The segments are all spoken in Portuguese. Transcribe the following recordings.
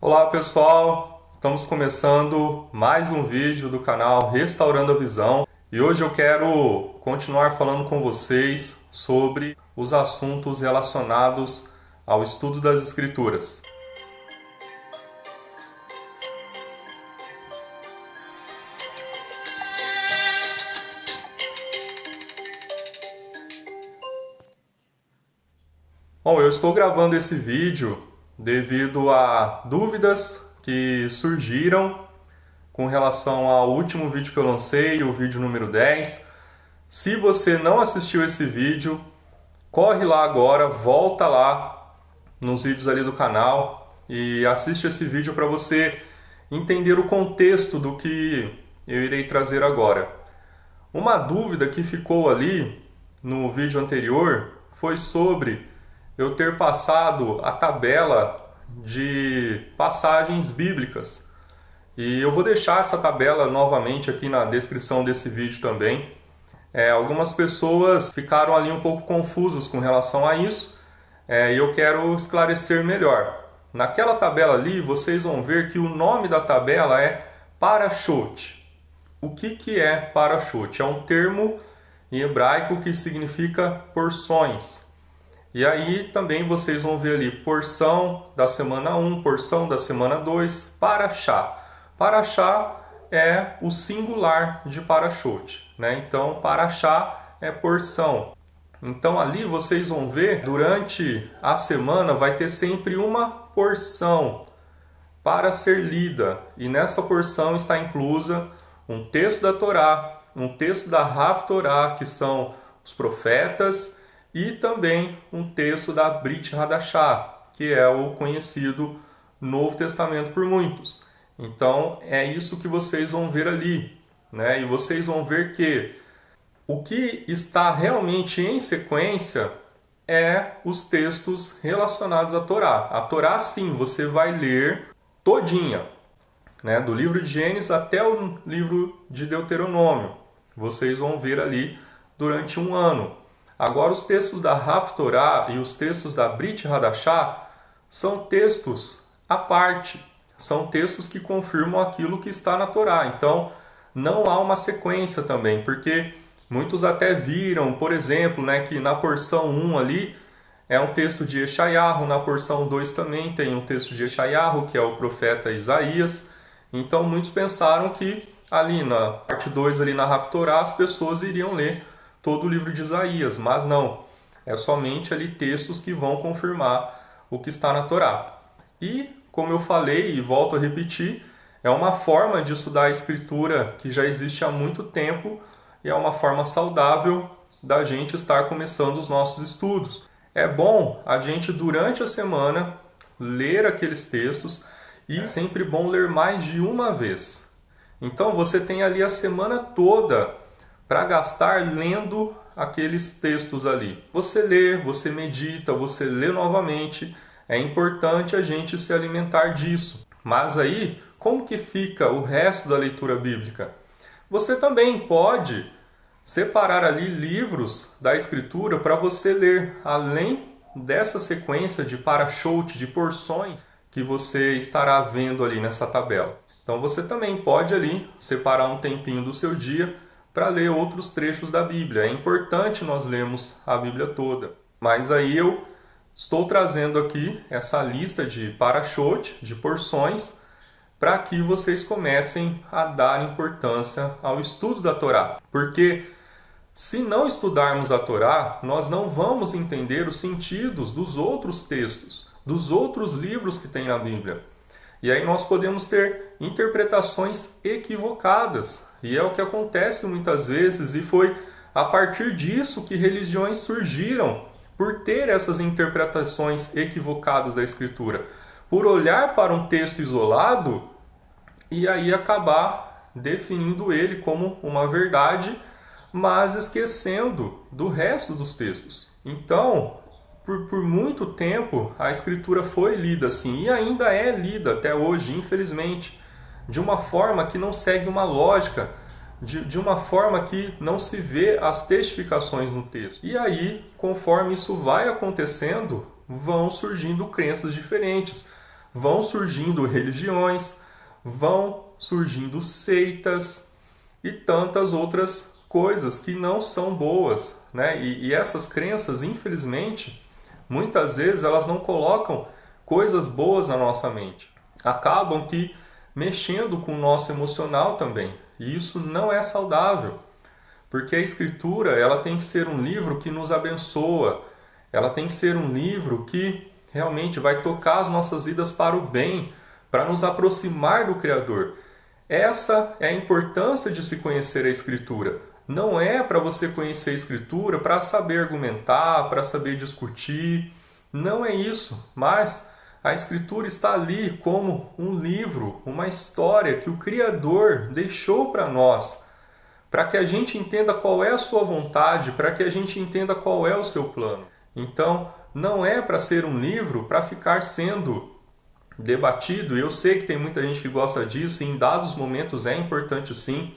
Olá pessoal, estamos começando mais um vídeo do canal Restaurando a Visão e hoje eu quero continuar falando com vocês sobre os assuntos relacionados ao estudo das Escrituras. Bom, eu estou gravando esse vídeo devido a dúvidas que surgiram com relação ao último vídeo que eu lancei, o vídeo número 10. Se você não assistiu esse vídeo, corre lá agora, volta lá nos vídeos ali do canal e assiste esse vídeo para você entender o contexto do que eu irei trazer agora. Uma dúvida que ficou ali no vídeo anterior foi sobre eu ter passado a tabela de passagens bíblicas. E eu vou deixar essa tabela novamente aqui na descrição desse vídeo também. Algumas pessoas ficaram ali um pouco confusas com relação a isso, e eu quero esclarecer melhor. Naquela tabela ali, vocês vão ver que o nome da tabela é Parashot. O que é Parashot? É um termo em hebraico que significa porções. E aí também vocês vão ver ali porção da semana 1, porção da semana 2, Parashá. Parashá é o singular de Parashot, né? Então, Parashá é porção. Então, ali vocês vão ver, durante a semana vai ter sempre uma porção para ser lida. E nessa porção está inclusa um texto da Torá, um texto da Haftorá, que são os profetas, e também um texto da Brit Hadashah, que é o conhecido Novo Testamento por muitos. Então, é isso que vocês vão ver ali, né? E vocês vão ver que o que está realmente em sequência é os textos relacionados à Torá. A Torá, sim, você vai ler todinha, né? Do livro de Gênesis até o livro de Deuteronômio. Vocês vão ver ali durante um ano. Agora, os textos da Haftorá e os textos da Brit Hadashah são textos à parte. São textos que confirmam aquilo que está na Torá. Então, não há uma sequência também, porque muitos até viram, por exemplo, né, que na porção 1 ali é um texto de Yeshayahu, na porção 2 também tem um texto de Yeshayahu, que é o profeta Isaías. Então, muitos pensaram que ali na parte 2, ali na Haftorá, as pessoas iriam ler todo o livro de Isaías, mas não. É somente ali textos que vão confirmar o que está na Torá. E, como eu falei e volto a repetir, é uma forma de estudar a Escritura que já existe há muito tempo e é uma forma saudável da gente estar começando os nossos estudos. É bom a gente, durante a semana, ler aqueles textos e é sempre bom ler mais de uma vez. Então, você tem ali a semana toda para gastar lendo aqueles textos ali. Você lê, você medita, você lê novamente. É importante a gente se alimentar disso. Mas aí, como que fica o resto da leitura bíblica? Você também pode separar ali livros da Escritura para você ler, além dessa sequência de parashot, de porções que você estará vendo ali nessa tabela. Então você também pode ali separar um tempinho do seu dia para ler outros trechos da Bíblia. É importante nós lermos a Bíblia toda. Mas aí eu estou trazendo aqui essa lista de parashot, de porções, para que vocês comecem a dar importância ao estudo da Torá. Porque se não estudarmos a Torá, nós não vamos entender os sentidos dos outros textos, dos outros livros que tem na Bíblia. E aí nós podemos ter interpretações equivocadas. E é o que acontece muitas vezes, e foi a partir disso que religiões surgiram, por ter essas interpretações equivocadas da Escritura. Por olhar para um texto isolado e aí acabar definindo ele como uma verdade, mas esquecendo do resto dos textos. Então, por muito tempo, a Escritura foi lida assim, e ainda é lida até hoje, infelizmente, de uma forma que não segue uma lógica, de uma forma que não se vê as testificações no texto. E aí, conforme isso vai acontecendo, vão surgindo crenças diferentes. vão surgindo religiões, vão surgindo seitas e tantas outras coisas que não são boas, né? E essas crenças, infelizmente, muitas vezes elas não colocam coisas boas na nossa mente. Acabam que mexendo com o nosso emocional também. E isso não é saudável. Porque a Escritura, ela tem que ser um livro que nos abençoa. Ela tem que ser um livro que realmente vai tocar as nossas vidas para o bem, para nos aproximar do Criador. Essa é a importância de se conhecer a Escritura. Não é para você conhecer a Escritura para saber argumentar, para saber discutir. Não é isso. Mas a Escritura está ali como um livro, uma história que o Criador deixou para nós, para que a gente entenda qual é a sua vontade, para que a gente entenda qual é o seu plano. Então, não é para ser um livro para ficar sendo debatido. Eu sei que tem muita gente que gosta disso, e em dados momentos é importante sim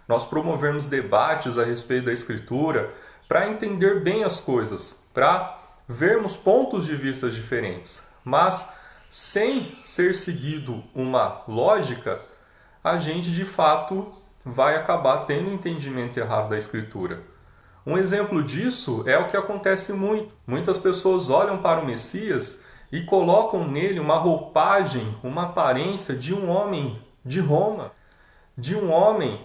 nós promovermos debates a respeito da Escritura para entender bem as coisas, para vermos pontos de vista diferentes. Mas, sem ser seguido uma lógica, a gente de fato vai acabar tendo um entendimento errado da Escritura. Um exemplo disso é o que acontece muito. Muitas pessoas olham para o Messias e colocam nele uma roupagem, uma aparência de um homem de Roma, de um homem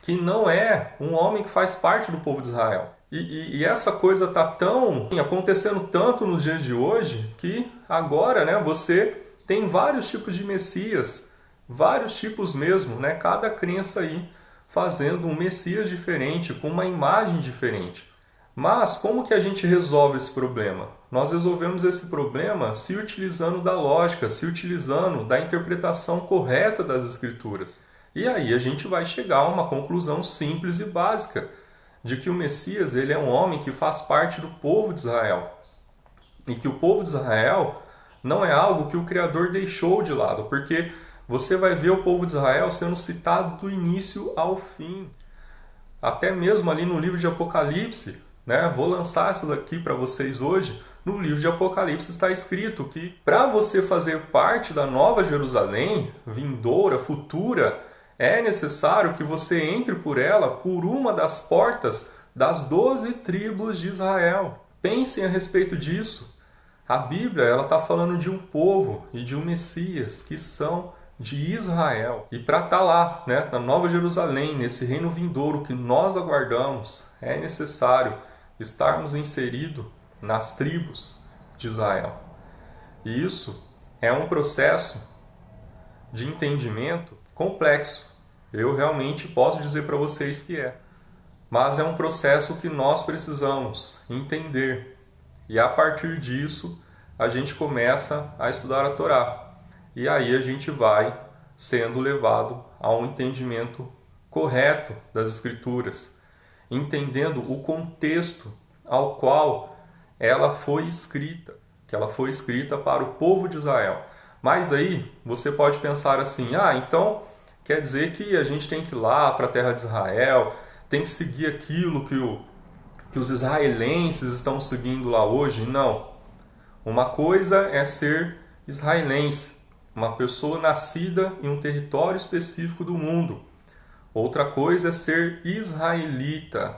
que não é um homem que faz parte do povo de Israel. E essa coisa está acontecendo tanto nos dias de hoje que agora, né, você tem vários tipos de Messias, vários tipos mesmo, né, cada crença aí fazendo um Messias diferente, com uma imagem diferente. Mas como que a gente resolve esse problema? Nós resolvemos esse problema se utilizando da lógica, se utilizando da interpretação correta das Escrituras. E aí a gente vai chegar a uma conclusão simples e básica, de que o Messias ele é um homem que faz parte do povo de Israel. E que o povo de Israel não é algo que o Criador deixou de lado, porque você vai ver o povo de Israel sendo citado do início ao fim. Até mesmo ali no livro de Apocalipse, né? Vou lançar essas aqui para vocês hoje. No livro de Apocalipse está escrito que para você fazer parte da nova Jerusalém, vindoura, futura, é necessário que você entre por ela por uma das portas das 12 tribos de Israel. Pensem a respeito disso. A Bíblia está falando de um povo e de um Messias que são de Israel. E para estar lá, né, na Nova Jerusalém, nesse reino vindouro que nós aguardamos, é necessário estarmos inseridos nas tribos de Israel. E isso é um processo de entendimento complexo. Eu realmente posso dizer para vocês que é. Mas é um processo que nós precisamos entender. E a partir disso, a gente começa a estudar a Torá. E aí a gente vai sendo levado a um entendimento correto das Escrituras, entendendo o contexto ao qual ela foi escrita, que ela foi escrita para o povo de Israel. Mas daí você pode pensar assim, então quer dizer que a gente tem que ir lá para a terra de Israel, tem que seguir aquilo que os israelenses estão seguindo lá hoje? Não. Uma coisa é ser israelense, uma pessoa nascida em um território específico do mundo. Outra coisa é ser israelita.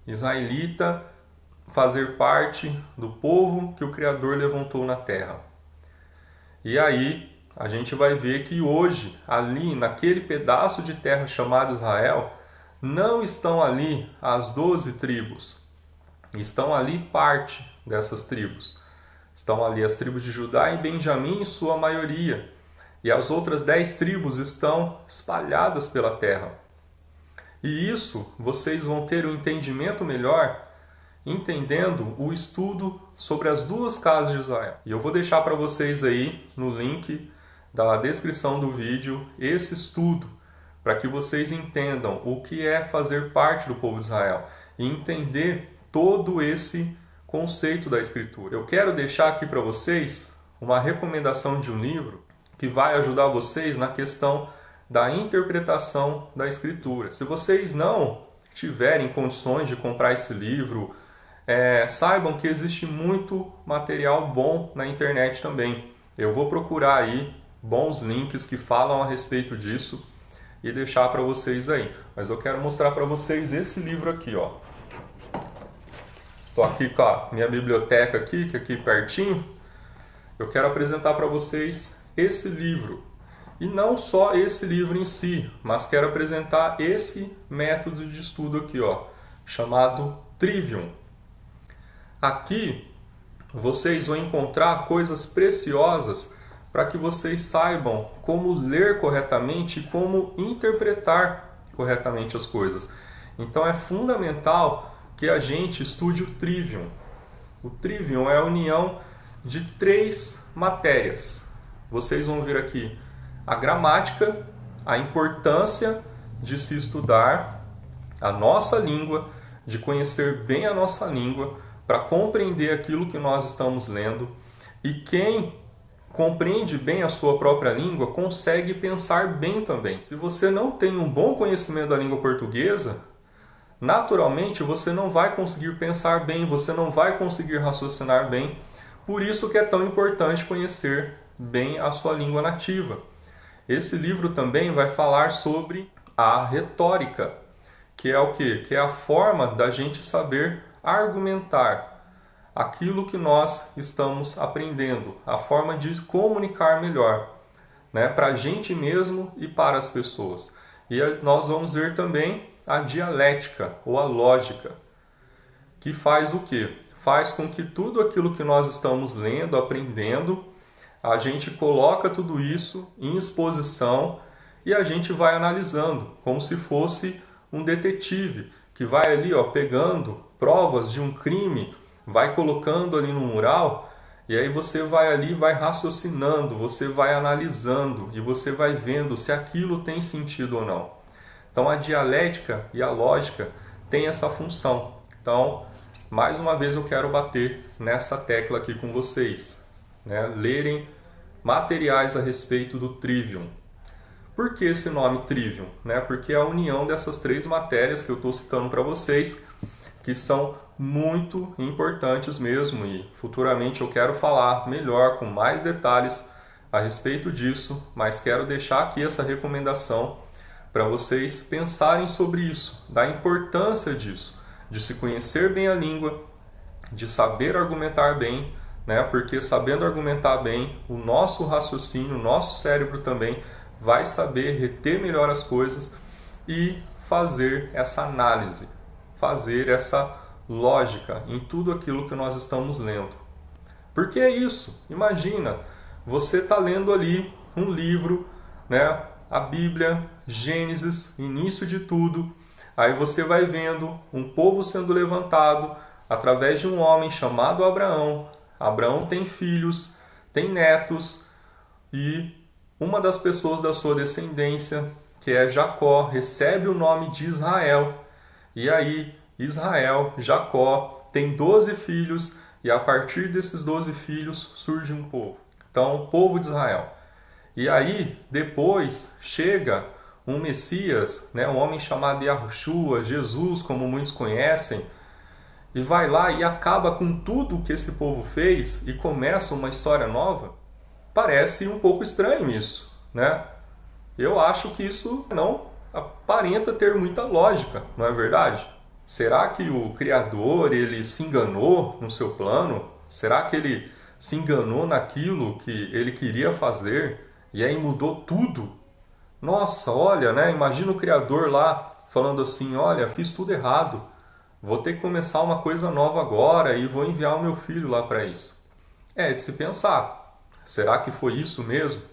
Israelita, fazer parte do povo que o Criador levantou na terra. E aí a gente vai ver que hoje, ali naquele pedaço de terra chamado Israel, não estão ali as 12 tribos. Estão ali parte dessas tribos. Estão ali as tribos de Judá e Benjamim em sua maioria. E as outras 10 tribos estão espalhadas pela terra. E isso vocês vão ter um entendimento melhor entendendo o estudo sobre as duas casas de Israel. E eu vou deixar para vocês aí no link da descrição do vídeo esse estudo, para que vocês entendam o que é fazer parte do povo de Israel e entender todo esse conceito da Escritura. Eu quero deixar aqui para vocês uma recomendação de um livro que vai ajudar vocês na questão da interpretação da Escritura. Se vocês não tiverem condições de comprar esse livro, saibam que existe muito material bom na internet também. Eu vou procurar aí bons links que falam a respeito disso e deixar para vocês aí. Mas eu quero mostrar para vocês esse livro aqui, ó. Tô aqui com a minha biblioteca aqui, que é aqui pertinho. Eu quero apresentar para vocês esse livro. E não só esse livro em si, mas quero apresentar esse método de estudo aqui, ó, chamado Trivium. Aqui vocês vão encontrar coisas preciosas para que vocês saibam como ler corretamente e como interpretar corretamente as coisas. Então é fundamental que a gente estude o Trivium. O Trivium é a união de 3 matérias. Vocês vão ver aqui a gramática, a importância de se estudar a nossa língua, de conhecer bem a nossa língua, para compreender aquilo que nós estamos lendo. E quem compreende bem a sua própria língua consegue pensar bem também. Se você não tem um bom conhecimento da língua portuguesa, naturalmente você não vai conseguir pensar bem, você não vai conseguir raciocinar bem. Por isso que é tão importante conhecer bem a sua língua nativa. Esse livro também vai falar sobre a retórica, que é o quê? Que é a forma da gente saber argumentar aquilo que nós estamos aprendendo, a forma de comunicar melhor, né, para a gente mesmo e para as pessoas. E nós vamos ver também a dialética ou a lógica, que faz o quê? Faz com que tudo aquilo que nós estamos lendo, aprendendo, a gente coloca tudo isso em exposição e a gente vai analisando, como se fosse um detetive que vai ali, ó, pegando provas de um crime, vai colocando ali no mural, e aí você vai ali, vai raciocinando, você vai analisando e você vai vendo se aquilo tem sentido ou não. Então a dialética e a lógica têm essa função. Então, mais uma vez eu quero bater nessa tecla aqui com vocês, né? Lerem materiais a respeito do Trivium. Por que esse nome Trivium? Né? Porque é a união dessas 3 matérias que eu estou citando para vocês, que são muito importantes mesmo, e futuramente eu quero falar melhor, com mais detalhes a respeito disso, mas quero deixar aqui essa recomendação para vocês pensarem sobre isso, da importância disso, de se conhecer bem a língua, de saber argumentar bem, né? Porque sabendo argumentar bem, o nosso raciocínio, o nosso cérebro também vai saber reter melhor as coisas e fazer essa análise, fazer essa lógica em tudo aquilo que nós estamos lendo. Porque é isso, imagina, você está lendo ali um livro, né? A Bíblia, Gênesis, início de tudo, aí você vai vendo um povo sendo levantado através de um homem chamado Abraão. Abraão tem filhos, tem netos, e uma das pessoas da sua descendência, que é Jacó, recebe o nome de Israel. E aí, Israel, Jacó, tem 12 filhos, e a partir desses 12 filhos surge um povo. Então, o povo de Israel. E aí, depois, chega um Messias, né, um homem chamado Yahushua, Jesus, como muitos conhecem, e vai lá e acaba com tudo que esse povo fez e começa uma história nova. Parece um pouco estranho isso, né? Eu acho que isso não aparenta ter muita lógica, não é verdade? Será que o Criador, ele se enganou no seu plano? Será que ele se enganou naquilo que ele queria fazer e aí mudou tudo? Nossa, olha, né? Imagina o Criador lá falando assim, olha, fiz tudo errado, vou ter que começar uma coisa nova agora e vou enviar o meu filho lá para isso. É de se pensar. Será que foi isso mesmo?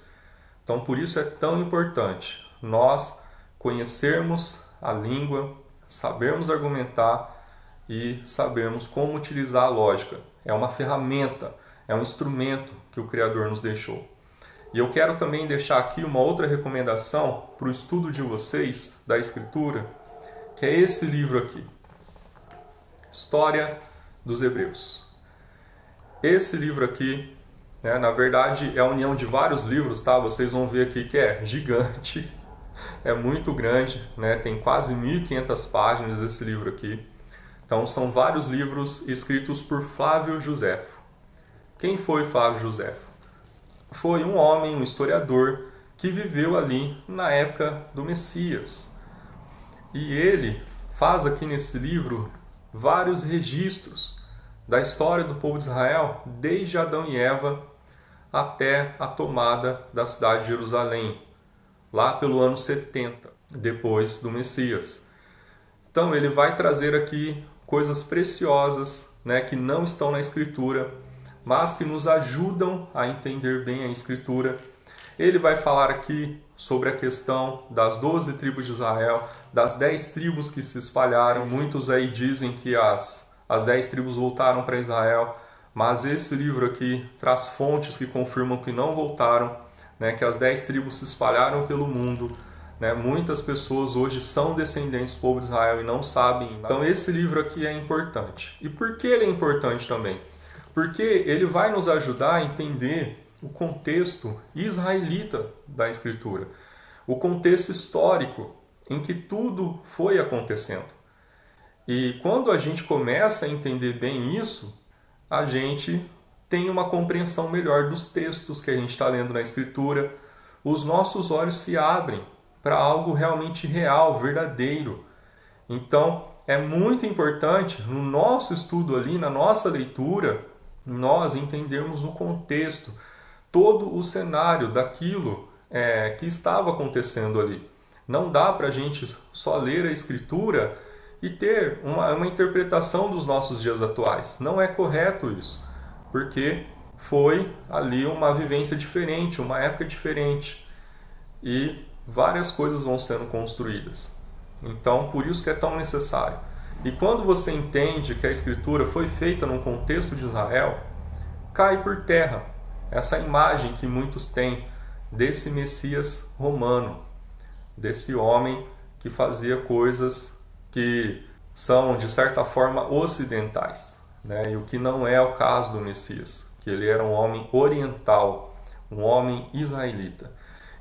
Então, por isso é tão importante nós conhecermos a língua, sabermos argumentar e sabermos como utilizar a lógica. É uma ferramenta, é um instrumento que o Criador nos deixou. E eu quero também deixar aqui uma outra recomendação para o estudo de vocês da Escritura, que é esse livro aqui, História dos Hebreus. Esse livro aqui, né, na verdade, é a união de vários livros, tá? Vocês vão ver aqui que é gigante, é muito grande, né? Tem quase 1.500 páginas esse livro aqui. Então, são vários livros escritos por Flávio Josefo. Quem foi Flávio Josefo? foi um homem, um historiador, que viveu ali na época do Messias. E ele faz aqui nesse livro vários registros da história do povo de Israel, desde Adão e Eva até a tomada da cidade de Jerusalém, lá pelo ano 70, depois do Messias. Então ele vai trazer aqui coisas preciosas, né, que não estão na Escritura, mas que nos ajudam a entender bem a Escritura. Ele vai falar aqui sobre a questão das 12 tribos de Israel, das 10 tribos que se espalharam. Muitos aí dizem que as 10 tribos voltaram para Israel, mas esse livro aqui traz fontes que confirmam que não voltaram, né, que as 10 tribos se espalharam pelo mundo. Né? Muitas pessoas hoje são descendentes do povo de Israel e não sabem. Então esse livro aqui é importante. E por que ele é importante também? Porque ele vai nos ajudar a entender o contexto israelita da Escritura, o contexto histórico em que tudo foi acontecendo. E quando a gente começa a entender bem isso, a gente tem uma compreensão melhor dos textos que a gente está lendo na Escritura, os nossos olhos se abrem para algo realmente real, verdadeiro. Então, é muito importante no nosso estudo ali, na nossa leitura, nós entendermos o contexto, todo o cenário daquilo que estava acontecendo ali. Não dá para a gente só ler a Escritura e ter uma interpretação dos nossos dias atuais. Não é correto isso, porque foi ali uma vivência diferente, uma época diferente. E várias coisas vão sendo construídas. Então, por isso que é tão necessário. E quando você entende que a Escritura foi feita num contexto de Israel, cai por terra essa imagem que muitos têm desse Messias romano, desse homem que fazia coisas que são, de certa forma, ocidentais, né? E o que não é o caso do Messias, que ele era um homem oriental, um homem israelita.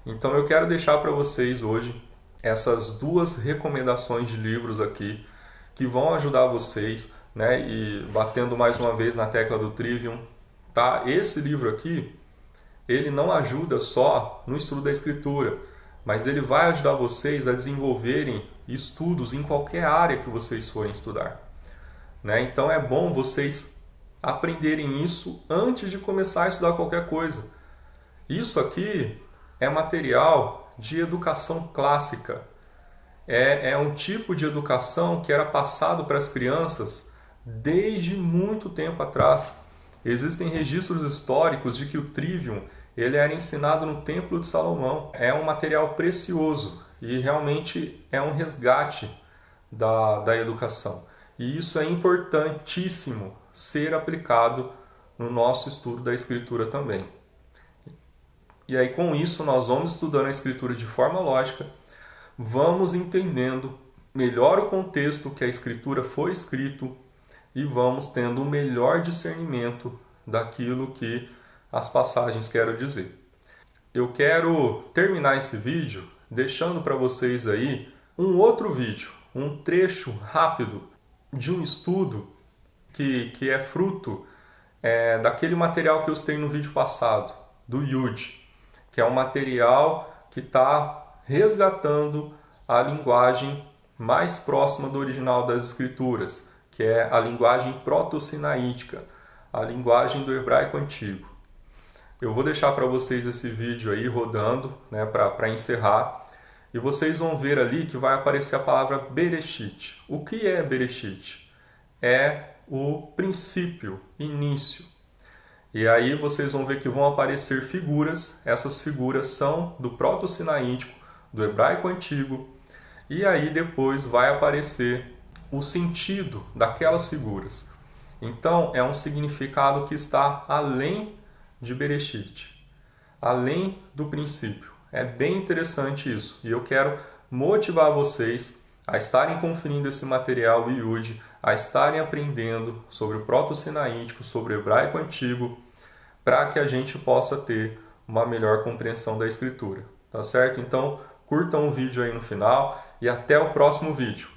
Então eu quero deixar para vocês hoje essas duas recomendações de livros aqui que vão ajudar vocês, né? E batendo mais uma vez na tecla do Trivium, tá? Esse livro aqui, ele não ajuda só no estudo da Escritura, mas ele vai ajudar vocês a desenvolverem estudos em qualquer área que vocês forem estudar, né? Então é bom vocês aprenderem isso antes de começar a estudar qualquer coisa. Isso aqui é material de educação clássica. É um tipo de educação que era passado para as crianças desde muito tempo atrás. Existem registros históricos de que o Trivium ele era ensinado no Templo de Salomão. É um material precioso e realmente é um resgate da educação. E isso é importantíssimo ser aplicado no nosso estudo da Escritura também. E aí com isso nós vamos estudando a Escritura de forma lógica, vamos entendendo melhor o contexto que a Escritura foi escrito e vamos tendo um melhor discernimento daquilo que as passagens querem dizer. Eu quero terminar esse vídeo deixando para vocês aí um outro vídeo, um trecho rápido de um estudo que é fruto daquele material que eu citei no vídeo passado, do Yud, que é um material que está resgatando a linguagem mais próxima do original das Escrituras, que é a linguagem proto-sinaítica, a linguagem do hebraico antigo. Eu vou deixar para vocês esse vídeo aí rodando, né, para encerrar, e vocês vão ver ali que vai aparecer a palavra Bereshit. O que é Bereshit? É o princípio, início. E aí vocês vão ver que vão aparecer figuras, essas figuras são do proto-sinaítico, do hebraico antigo, e aí depois vai aparecer o sentido daquelas figuras. Então é um significado que está além de Bereshit, além do princípio. É bem interessante isso, e eu quero motivar vocês a estarem conferindo esse material Yud, a estarem aprendendo sobre o proto-sinaítico, sobre o hebraico antigo, para que a gente possa ter uma melhor compreensão da Escritura. Tá certo? Então, curtam o vídeo aí no final e até o próximo vídeo.